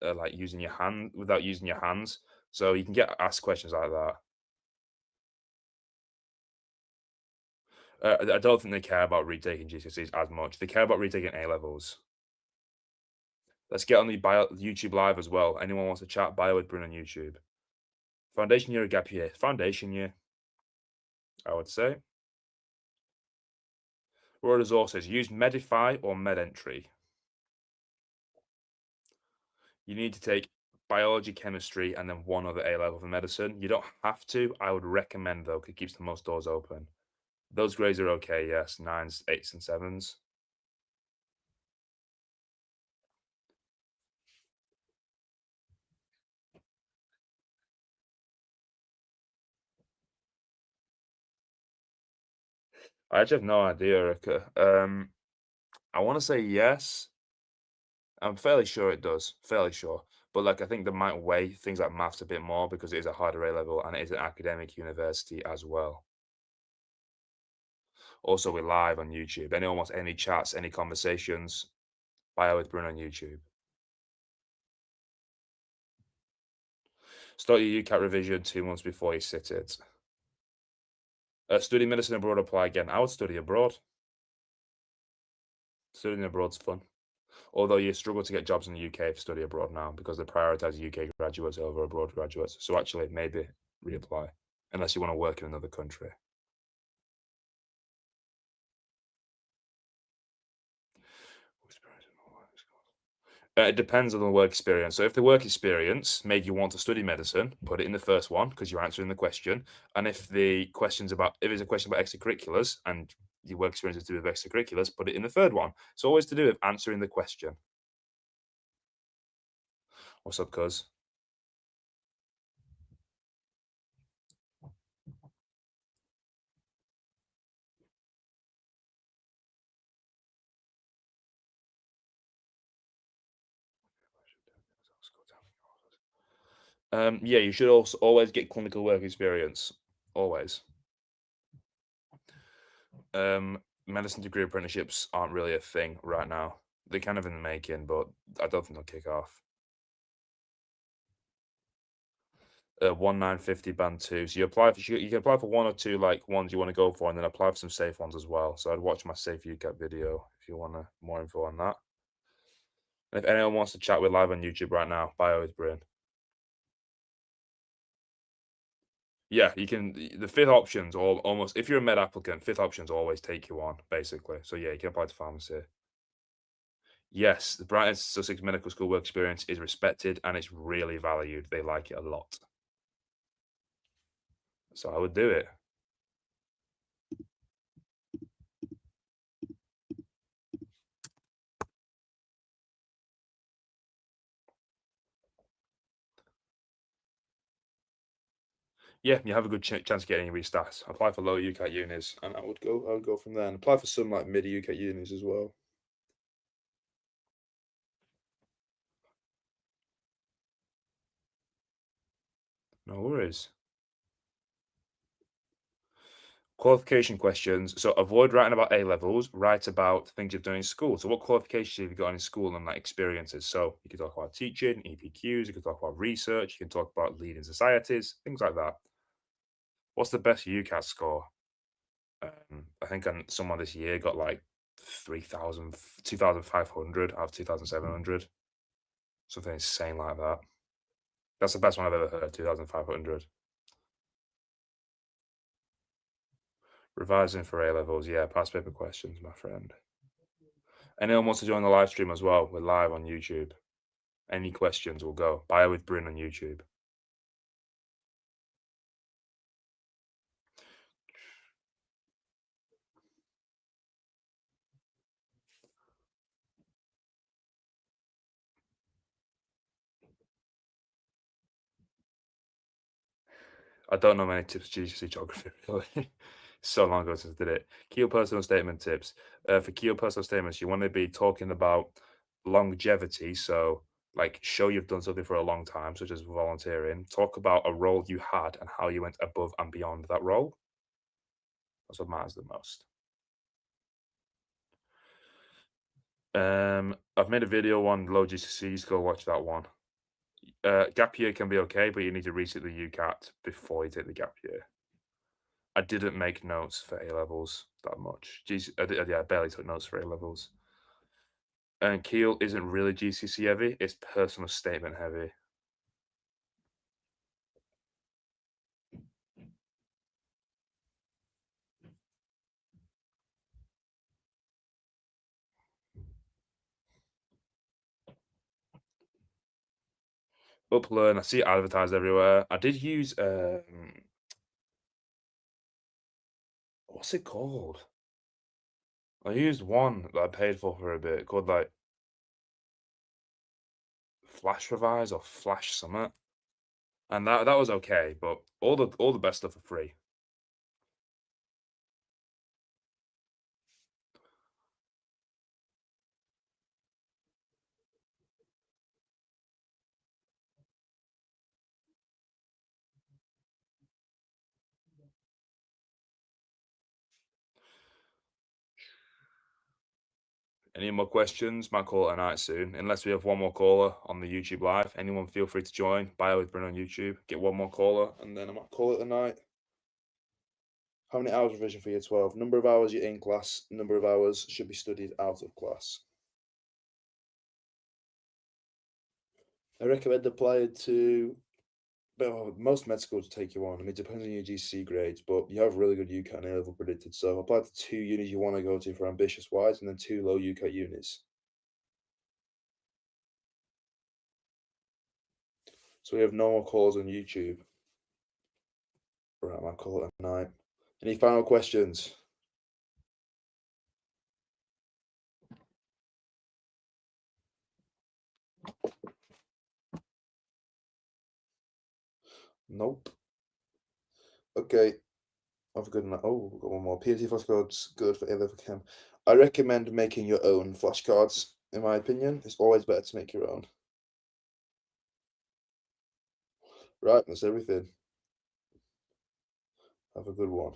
like using your hands. So you can get asked questions like that. I don't think they care about retaking GCSEs as much. They care about retaking A levels. Let's get on the YouTube live as well. Anyone wants to chat? Bio with Bryn on YouTube. Foundation year or gap year? Foundation year, I would say. Raw resources. Use Medify or MedEntry. You need to take biology, chemistry, and then one other A level for medicine. You don't have to. I would recommend though, because it keeps the most doors open. Those grades are okay, yes. 9s, 8s, and 7s. I actually have no idea, Erica. I want to say yes. I'm fairly sure it does. Fairly sure. But like I think they might weigh things like maths a bit more because it is a harder A level and it is an academic university as well. Also, we're live on YouTube. Anyone wants any chats, any conversations, Bio with Bryn on YouTube. Start your UCAT revision 2 months before you sit it. Study medicine abroad, apply again. I would study abroad. Studying abroad's fun. Although you struggle to get jobs in the UK if you study abroad now because they prioritize UK graduates over abroad graduates. So actually, maybe reapply unless you want to work in another country. It depends on the work experience. So if the work experience made you want to study medicine, put it in the first one because you're answering the question. And if it's a question about extracurriculars and your work experience is to do with extracurriculars, put it in the third one. It's always to do with answering the question. What's up, cuz? Yeah, you should also always get clinical work experience. Always. Medicine degree apprenticeships aren't really a thing right now. They're kind of in the making, but I don't think they'll kick off. 1950 band 2. So you can apply for one or two like ones you want to go for, and then apply for some safe ones as well. So I'd watch my safe UCAT video if you want more info on that. And if anyone wants to chat with live on YouTube right now, bio with Bryn. Yeah, you can. The fifth options, or almost, if you're a med applicant, fifth options always take you on, basically. So yeah, you can apply to pharmacy. Yes, the Brighton Sussex Medical School work experience is respected and it's really valued. They like it a lot. So I would do it. Yeah, you have a good chance of getting your stats. Apply for low UCAT unis, and I would go from there and apply for some like mid UCAT unis as well. No worries. Qualification questions. So avoid writing about A levels. Write about things you've done in school. So what qualifications have you got in school and like experiences? So you can talk about teaching, EPQs. You can talk about research. You can talk about leading societies, things like that. What's the best UCAT score? I think someone this year got like 3,000, 2,500 out of 2,700. Something insane like that. That's the best one I've ever heard, 2,500. Revising for A levels, yeah, past paper questions, my friend. Anyone wants to join the live stream as well? We're live on YouTube. Any questions will go. Bio with Bryn on YouTube. I don't know many tips for GCSE geography, really. So long ago since I did it. Key personal statement tips. For key personal statements, you want to be talking about longevity. So, like, show you've done something for a long time, such as volunteering. Talk about a role you had and how you went above and beyond that role. That's what matters the most. I've made a video on low GCSEs. Go watch that one. Gap year can be okay, but you need to resit the UCAT before you take the gap year. I didn't make notes for A levels that much. I barely took notes for A levels. And Keel isn't really GCSE heavy; it's personal statement heavy. Uplearn, I see it advertised everywhere. I did use what's it called? I used one that I paid for a bit called like Flash Revise or Flash Summit, and that was okay. But all the best stuff for free. Any more questions? Might call it a night soon. Unless we have one more caller on the YouTube live. Anyone feel free to join. Bio with Bryn on YouTube. Get one more caller, and then I might call it a night. How many hours revision for year 12? Number of hours you're in class, number of hours should be studied out of class. I recommend applying to most med schools take you on. I mean, it depends on your GCSE grades, but you have really good UCAT and A level predicted. So apply to 2 unis you want to go to for ambitious wise, and then 2 low UCAT unis. So we have no more calls on YouTube. Right, I might call it a night. Any final questions? Nope. Okay. Have a good night. Oh, we've got one more. PLT flashcards, good for A-level chem. I recommend making your own flashcards. In my opinion, it's always better to make your own. Right, that's everything. Have a good one.